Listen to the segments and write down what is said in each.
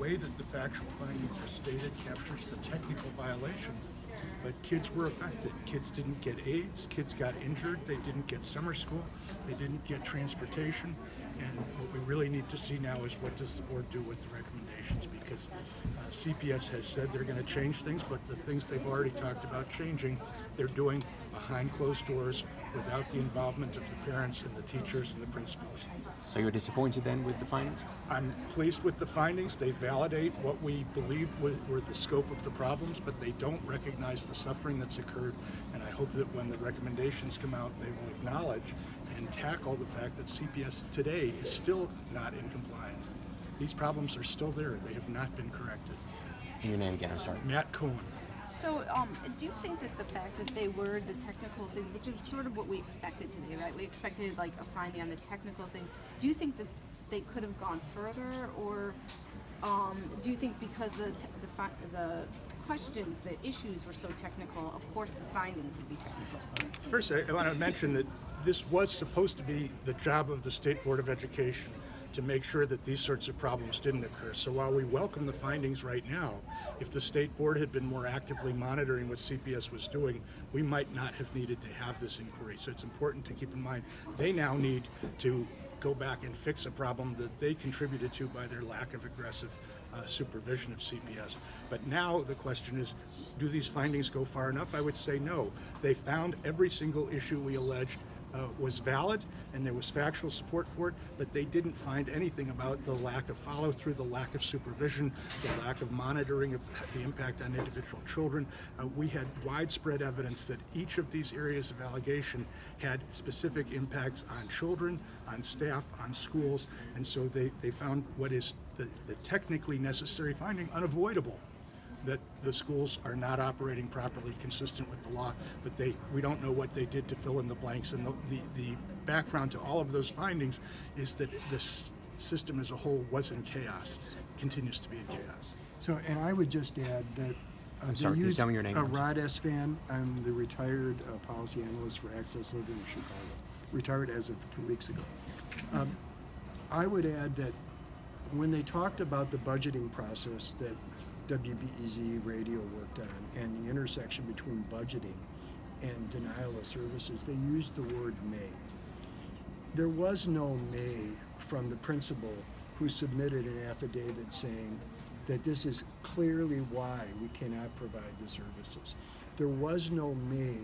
way that the factual findings are stated captures the technical violations, but kids were affected. Kids didn't get AIDS, kids got injured, they didn't get summer school, they didn't get transportation, and what we really need to see now is what does the board do with the recommendations, because CPS has said they're going to change things, but the things they've already talked about changing, they're doing behind closed doors without the involvement of the parents and the teachers and the principals. So you're disappointed then with the findings? I'm pleased with the findings. They validate what we believed were the scope of the problems, but they don't recognize the suffering that's occurred. And I hope that when the recommendations come out, they will acknowledge and tackle the fact that CPS today is still not in compliance. These problems are still there. They have not been corrected. And your name again, I'm sorry. Matt Cohen. So, do you think that the fact that they were the technical things, which is sort of what we expected today, right? We expected like a finding on the technical things. Do you think that they could have gone further, or do you think because the questions, the issues were so technical, of course the findings would be technical? First, I want to mention that this was supposed to be the job of the State Board of Education to make sure that these sorts of problems didn't occur. So while we welcome the findings right now, if the State Board had been more actively monitoring what CPS was doing, we might not have needed to have this inquiry. So it's important to keep in mind they now need to go back and fix a problem that they contributed to by their lack of aggressive supervision of CPS. But now the question is, do these findings go far enough? I would say no. They found every single issue we alleged was valid, and there was factual support for it, but they didn't find anything about the lack of follow-through, the lack of supervision, the lack of monitoring of the impact on individual children. We had widespread evidence that each of these areas of allegation had specific impacts on children, on staff, on schools, and so they found what is the technically necessary finding unavoidable, that the schools are not operating properly consistent with the law, but we don't know what they did to fill in the blanks. And the background to all of those findings is that this system as a whole was in chaos, continues to be in chaos. So, and I would just add that I'm sorry, can you tell me your name? Rod Estvan. I'm the retired policy analyst for Access Living in Chicago, retired as of 2 weeks ago. I would add that when they talked about the budgeting process that WBEZ radio worked on and the intersection between budgeting and denial of services, they used the word may. There was no may from the principal who submitted an affidavit saying that this is clearly why we cannot provide the services. There was no may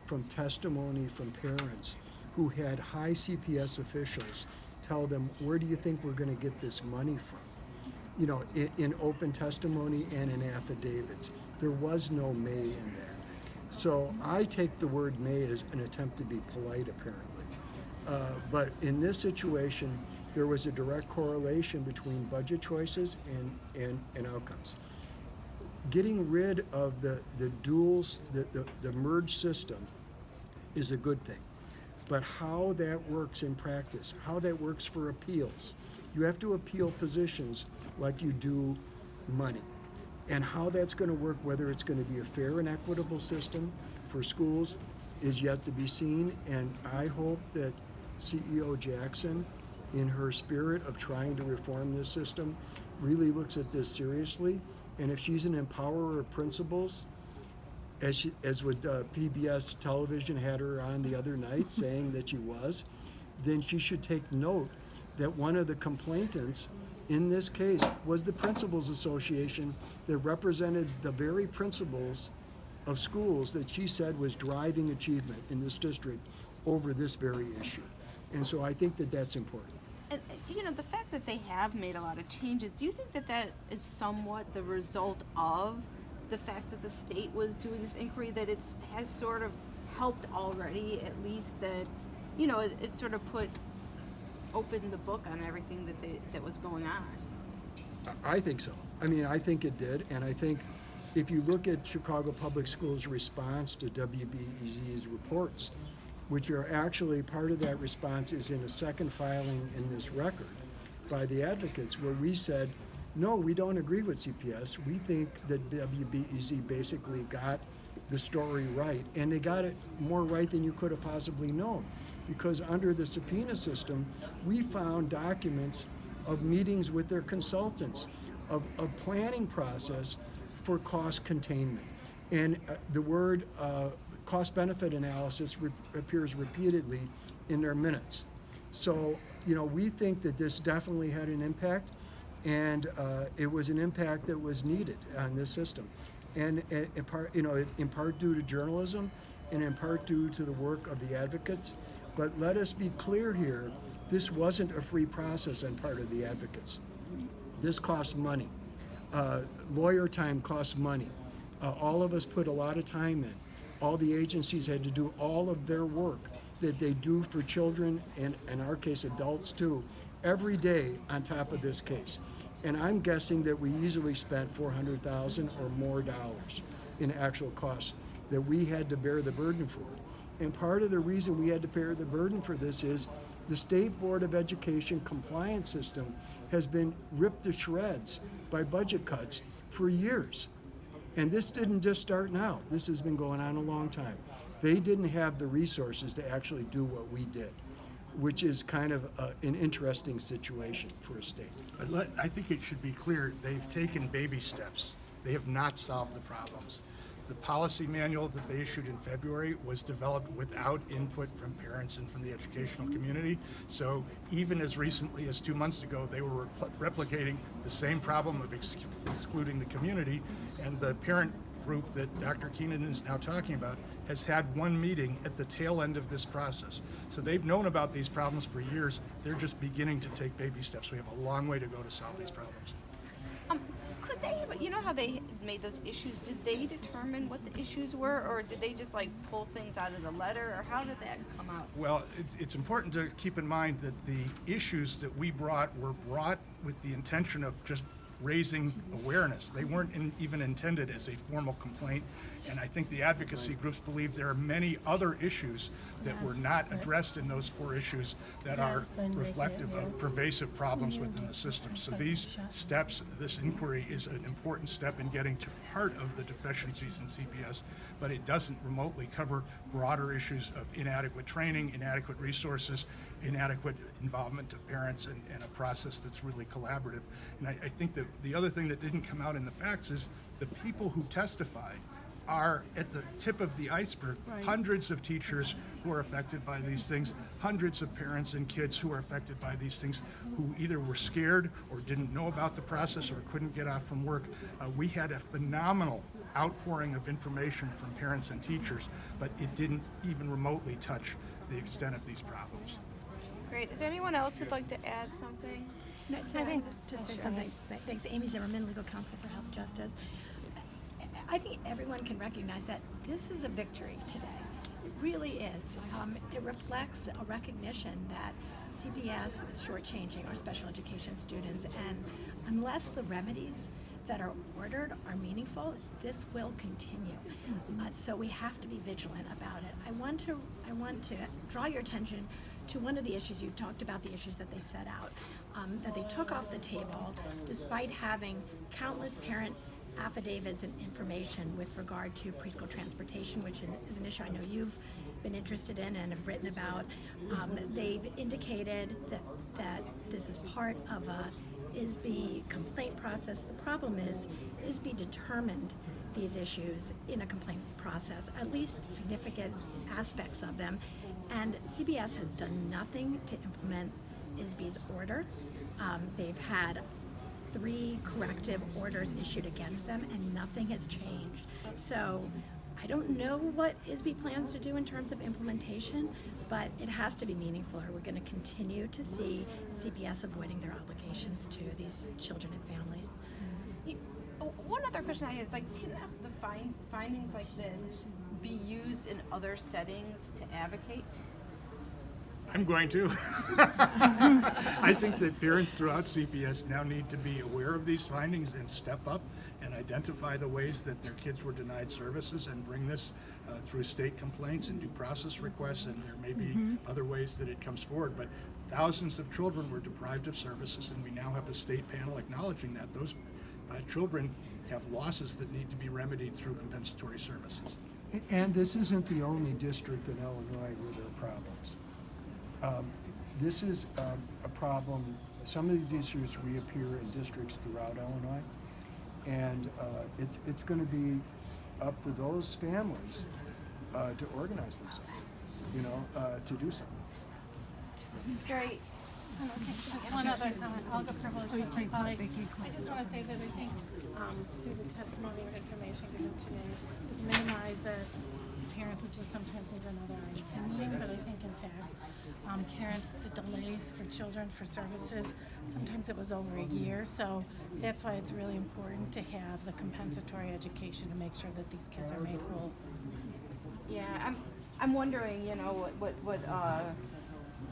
from testimony from parents who had high CPS officials tell them, where do you think we're going to get this money from? You know, in open testimony and in affidavits. There was no may in that. So I take the word may as an attempt to be polite, apparently. But in this situation, there was a direct correlation between budget choices and outcomes. Getting rid of the duals, the merged system is a good thing. But how that works in practice, how that works for appeals, you have to appeal positions like you do money. And how that's going to work, whether it's going to be a fair and equitable system for schools, is yet to be seen. And I hope that CEO Jackson, in her spirit of trying to reform this system, really looks at this seriously. And if she's an empowerer of principals, as with PBS television had her on the other night saying that she was, then she should take note that one of the complainants in this case was the Principals Association that represented the very principals of schools that she said was driving achievement in this district over this very issue. And so I think that that's important. And, you know, the fact that they have made a lot of changes, do you think that that is somewhat the result of the fact that the state was doing this inquiry, that it has sort of helped already, at least that, you know, it sort of opened the book on everything that was going on? I think so. I mean, I think it did. And I think if you look at Chicago Public Schools' response to WBEZ's reports, which are actually part of that response is in a second filing in this record by the advocates, where we said, no, we don't agree with CPS. We think that WBEZ basically got the story right, and they got it more right than you could have possibly known, because under the subpoena system, we found documents of meetings with their consultants, a planning process for cost containment. And the word cost-benefit analysis appears repeatedly in their minutes. So, we think that this definitely had an impact, and it was an impact that was needed on this system. And in part due to journalism, and in part due to the work of the advocates. But let us be clear here, this wasn't a free process on part of the advocates. This costs money. Lawyer time costs money. All of us put a lot of time in. All the agencies had to do all of their work that they do for children, and in our case adults too, every day on top of this case. And I'm guessing that we easily spent $400,000 or more dollars in actual costs that we had to bear the burden for. And part of the reason we had to bear the burden for this is the State Board of Education compliance system has been ripped to shreds by budget cuts for years. And this didn't just start now. This has been going on a long time. They didn't have the resources to actually do what we did, which is kind of an interesting situation for a state. I think it should be clear, they've taken baby steps. They have not solved the problems. The policy manual that they issued in February was developed without input from parents and from the educational community. So even as recently as 2 months ago, they were replicating the same problem of excluding the community. And the parent group that Dr. Keenan is now talking about has had one meeting at the tail end of this process. So they've known about these problems for years. They're just beginning to take baby steps. We have a long way to go to solve these problems. Could they, how they made those issues, did they determine what the issues were, or did they just pull things out of the letter, or how did that come out? Well, it's important to keep in mind that the issues that we brought were brought with the intention of just raising awareness. They weren't even intended as a formal complaint, and I think the advocacy groups believe there are many other issues that were not addressed in those 4 issues that are reflective of pervasive problems within the system. So these steps, this inquiry is an important step in getting to part of the deficiencies in CPS, but it doesn't remotely cover broader issues of inadequate training, inadequate resources, inadequate involvement of parents, and a process that's really collaborative. And I think that the other thing that didn't come out in the facts is the people who testified are at the tip of the iceberg. Right. Hundreds of teachers who are affected by these things, hundreds of parents and kids who are affected by these things, who either were scared or didn't know about the process or couldn't get off from work. We had a phenomenal outpouring of information from parents and teachers, but it didn't even remotely touch the extent of these problems. Great. Is there anyone else who'd like to add something? No, so I think to say something. Thanks, Amy Zimmerman, Legal Counsel for Health Justice. I think everyone can recognize that this is a victory today. It really is. It reflects a recognition that CPS is shortchanging our special education students, and unless the remedies that are ordered are meaningful, this will continue. So we have to be vigilant about it. I want to draw your attention to one of the issues. You talked about the issues that they set out, that they took off the table despite having countless parent affidavits and information with regard to preschool transportation, which is an issue I know you've been interested in and have written about. They've indicated that this is part of a ISBE complaint process. The problem is ISBE determined these issues in a complaint process, at least significant aspects of them, and CPS has done nothing to implement ISBE's order. They've had 3 corrective orders issued against them, and nothing has changed. So I don't know what ISBE plans to do in terms of implementation, but it has to be meaningful, or we're going to continue to see CPS avoiding their obligations to these children and families. One other question I have is, can the findings like this be used in other settings to advocate? I'm going to. I think that parents throughout CPS now need to be aware of these findings and step up and identify the ways that their kids were denied services and bring this through state complaints and due process requests, and there may be other ways that it comes forward. But thousands of children were deprived of services, and we now have a state panel acknowledging that those children have losses that need to be remedied through compensatory services. And this isn't the only district in Illinois where there are problems. This is a problem some of these issues reappear in districts throughout Illinois, and it's going to be up to those families to organize themselves, to do something. Great. One other comment, Olga Privilege. I just want to say that I think through the testimony or information given today is minimize that parents would just sometimes need another opinion, but I think in fact parents, the delays for children for services, sometimes it was over a year, so that's why it's really important to have the compensatory education to make sure that these kids are made whole. Yeah, I'm wondering, what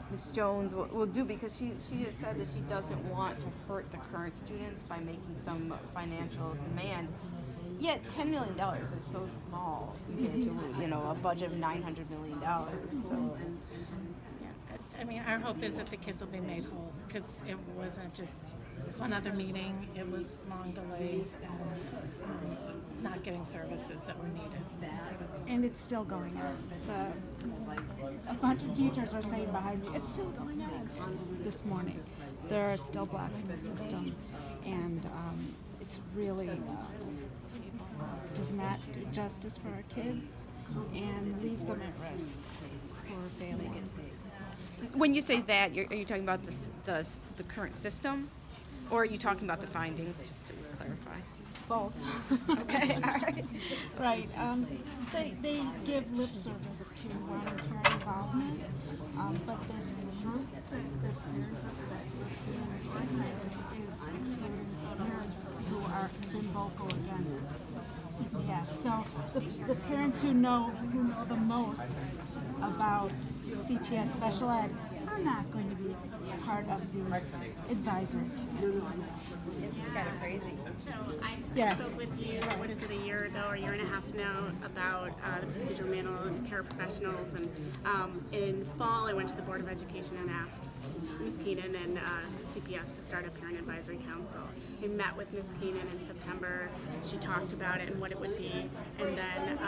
Ms. Jones will do, because she has said that she doesn't want to hurt the current students by making some financial demand. Yet $10 million is so small compared to a budget of $900 million. So. Yeah, I mean, our hope is that the kids will be made whole, because it wasn't just one other meeting, it was long delays and not getting services that were needed. And it's still going on. A bunch of teachers are saying behind me, it's still going on this morning. There are still blocks in the system, and it's really does not do justice for our kids and leaves them at risk for failing. When you say that, are you talking about the current system, or are you talking about the findings? Just to clarify. Both. Okay. All right. Right. They give lip service to parent involvement, but this group, this parent group that is organizing is excluding parents who are been vocal against CPS. So the parents who know the most about CPS special ed are not going to be part of the advisory committee. It's kind of crazy. So I Yes. spoke with you, what is it, a year ago or a year and a half now, about the procedural manual and paraprofessionals. And in fall, I went to the Board of Education and asked Ms. Keenan and CPS to start a parent advisory council. I met with Ms. Keenan in September. She talked about it and what it would be. And then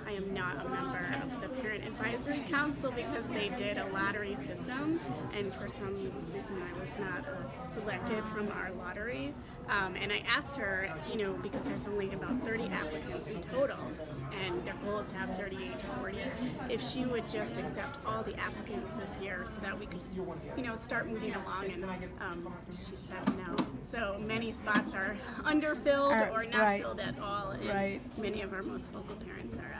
I am not a member of the parent advisory council because they did a lottery system, and for some reason I was not selected from our lottery. And I asked her, because there's only about 30 applicants in total, and their goal is to have 38 to 40, if she would just accept all the applicants this year so that we could, start moving along. And she said no. So many spots are underfilled or not right. filled at all. And Right. many of our most vocal parents are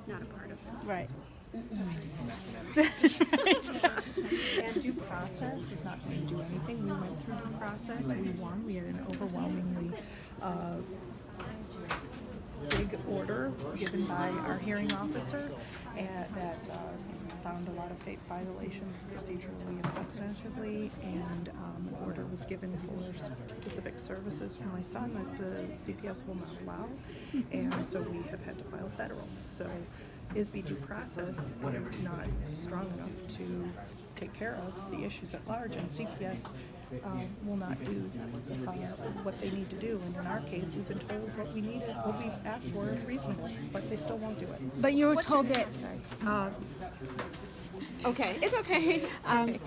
not a part of this. Right. And due process is not going to do anything. We went through due process. We won. We had an overwhelmingly big order given by our hearing officer that found a lot of violations procedurally and substantively, and an order was given for specific services for my son that the CPS will not allow, and so we have had to file federal. So ISBE due process is not strong enough to take care of the issues at large, and CPS will not do what they need to do. And in our case, we've been told what we've asked for is reasonable, but they still won't do it. But you were told that. Okay, it's okay. It's okay.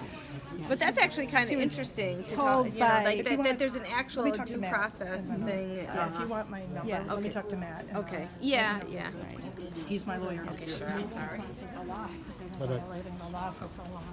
But that's actually kind of interesting to talk, told by- that there's an actual Let me talk to due Matt. process thing. If you want my number, Yeah. let me talk to Matt. and, Okay. Yeah. he's my lawyer. Sure. I'm sorry. The law, because they've been violating the law for so long.